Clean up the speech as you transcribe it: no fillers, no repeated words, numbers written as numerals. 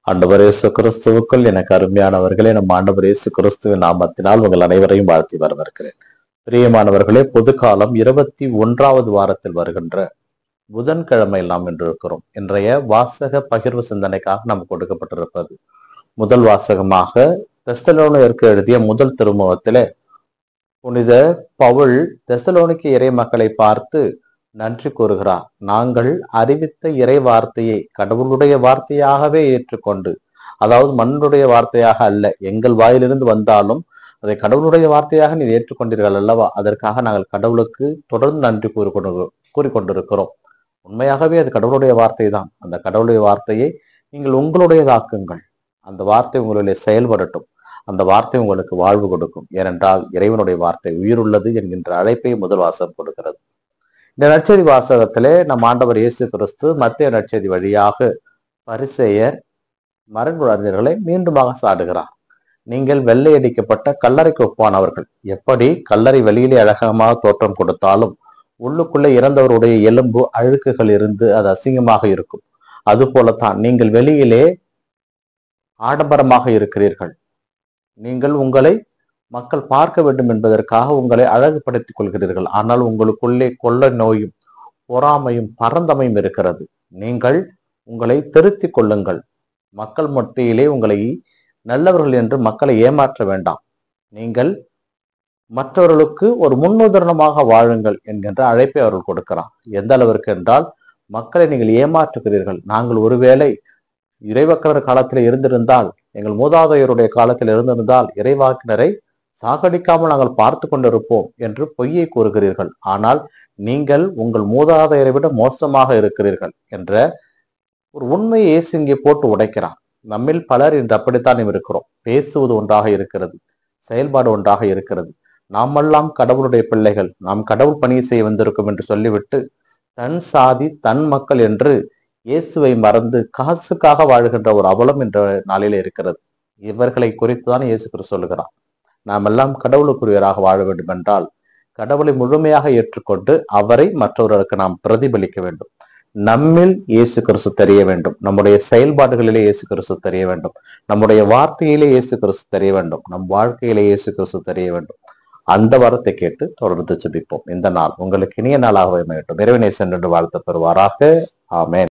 ஆண்டவர் இயேசு கிறிஸ்துவுக்குள் எனக்கு அருமையானவர்களே, நம் ஆண்டவர் இயேசு கிறிஸ்துவின் நாமத்தினால் உங்கள் அனைவரையும் வாழ்த்தி வரவேற்கிறேன். பிரியமானவர்களே, பொதுக்காலம் 21வது வாரத்தில் வருகின்ற புதன்கிழமையில் நாம் இன்று இருக்கிறோம். இன்றைய வாசக பகிர்வு சிந்தனைக்காக நமக்கு கொடுக்கப்பட்டிருப்பது முதல் வாசகமாக தெசலோனிக்கேயருக்கு எழுதிய முதல் திருமுகத்திலே புனித பவுல் தெசலோனிக்க இறை மக்களை பார்த்து நன்றி கூறுகிறார். நாங்கள் அறிவித்த இறை வார்த்தையை கடவுளுடைய வார்த்தையாகவே ஏற்றுக்கொண்டு, அதாவது மண்ணுடைய வார்த்தையாக அல்ல, எங்கள் வாயிலிருந்து வந்தாலும் அதை கடவுளுடைய வார்த்தையாக நீ ஏற்றுக்கொண்டீர்கள் அல்லவா, அதற்காக நாங்கள் கடவுளுக்கு தொடர்ந்து நன்றி கூறிக்கொண்டிருக்கிறோம். உண்மையாகவே அது கடவுளுடைய வார்த்தை தான். அந்த கடவுளுடைய வார்த்தையை நீங்கள் உங்களுடையதாக்குங்கள். அந்த வார்த்தை உங்களுடைய செயல்படட்டும். அந்த வார்த்தை உங்களுக்கு வாழ்வு கொடுக்கும். ஏனென்றால் இறைவனுடைய வார்த்தை உயிருள்ளது என்கின்ற அழைப்பை முதல் வாசகம் கொடுக்கிறது. இந்த நற்செய்தி வாசகத்திலே நம் ஆண்டவர் இயேசு கிறிஸ்து மத்திய நற்செய்தி வழியாக பரிசேயர் மறைநூலறிஞர்களை மீண்டுமாக சாடுகிறார். நீங்கள் வெள்ளையடிக்கப்பட்ட கல்லறைக்கு ஒப்பானவர்கள். எப்படி கல்லறை வெளியிலே அழகமாக தோற்றம் கொடுத்தாலும் உள்ளுக்குள்ளே இறந்தவருடைய எலும்பு அழுக்குகள் இருந்து அது அசிங்கமாக இருக்கும். அது போலத்தான் நீங்கள் வெளியிலே ஆடம்பரமாக இருக்கிறீர்கள். நீங்கள் உங்களை மக்கள் பார்க்க வேண்டும் என்பதற்காக உங்களை அழகுபடுத்திக் கொள்கிறீர்கள். ஆனால் உங்களுக்குள்ளே கொள்ளை நோயும் பொறாமையும் பரந்தமையும் இருக்கிறது. நீங்கள் உங்களை திருத்திக் கொள்ளுங்கள். மக்கள் மத்தியிலே உங்களை நல்லவர்கள் என்று மக்களை ஏமாற்ற வேண்டாம். நீங்கள் மற்றவர்களுக்கு ஒரு முன்னுதாரணமாக வாழுங்கள் என்கின்ற அழைப்பை அவர்கள் கொடுக்கிறார். எந்த அளவிற்கு என்றால், மக்களை நீங்கள் ஏமாற்றுகிறீர்கள். நாங்கள் ஒருவேளை இறைவாக்கினர் காலத்தில் இருந்திருந்தால், எங்கள் மூதாதையருடைய காலத்தில் இருந்திருந்தால் இறைவாக்கினரை சாகடிக்காமல் நாங்கள் பார்த்து கொண்டிருப்போம் என்று பொய்யை கூறுகிறீர்கள். ஆனால் நீங்கள் உங்கள் மூதாதையரை விட மோசமாக இருக்கிறீர்கள் என்ற ஒரு உண்மையை இயேசு இங்கே போட்டு உடைக்கிறார். நம்மில் பலர் இன்று அப்படித்தான் இருக்கிறோம். பேசுவது ஒன்றாக இருக்கிறது, செயல்பாடு ஒன்றாக இருக்கிறது. நாமெல்லாம் கடவுளுடைய பிள்ளைகள், நாம் கடவுள் பணி செய்ய வந்திருக்கும் என்று சொல்லிவிட்டு தன் சாதி தன் மக்கள் என்று இயேசுவை மறந்து காசுக்காக வாழ்கின்ற ஒரு அவலம் என்ற நாளிலே இருக்கிறது. இவர்களை குறித்துதான் இயேசு கிறிஸ்து சொல்லுகிறார். நாம் எல்லாம் கடவுளுக்குரியவராக வாழ வேண்டும் என்றால் கடவுளை முழுமையாக ஏற்றுக்கொண்டு அவரை மற்றவர்களுக்கு நாம் பிரதிபலிக்க வேண்டும். நம்மில் இயேசு கிறிஸ்து தெரிய வேண்டும். நம்முடைய செயல்பாடுகளிலே இயேசு கிறிஸ்து தெரிய வேண்டும். நம்முடைய வார்த்தையிலே இயேசு கிறிஸ்து தெரிய வேண்டும். நம் வாழ்க்கையிலே இயேசு கிறிஸ்து தெரிய வேண்டும். அந்த வார்த்தை கேட்டு தொடர்ந்து ஜெபிப்போம். இந்த நாள் உங்களுக்கு இனிய நாளாக அமையட்டும். இறைவனை சென்று வாழ்த்து பெறுவாராக. ஆமென்.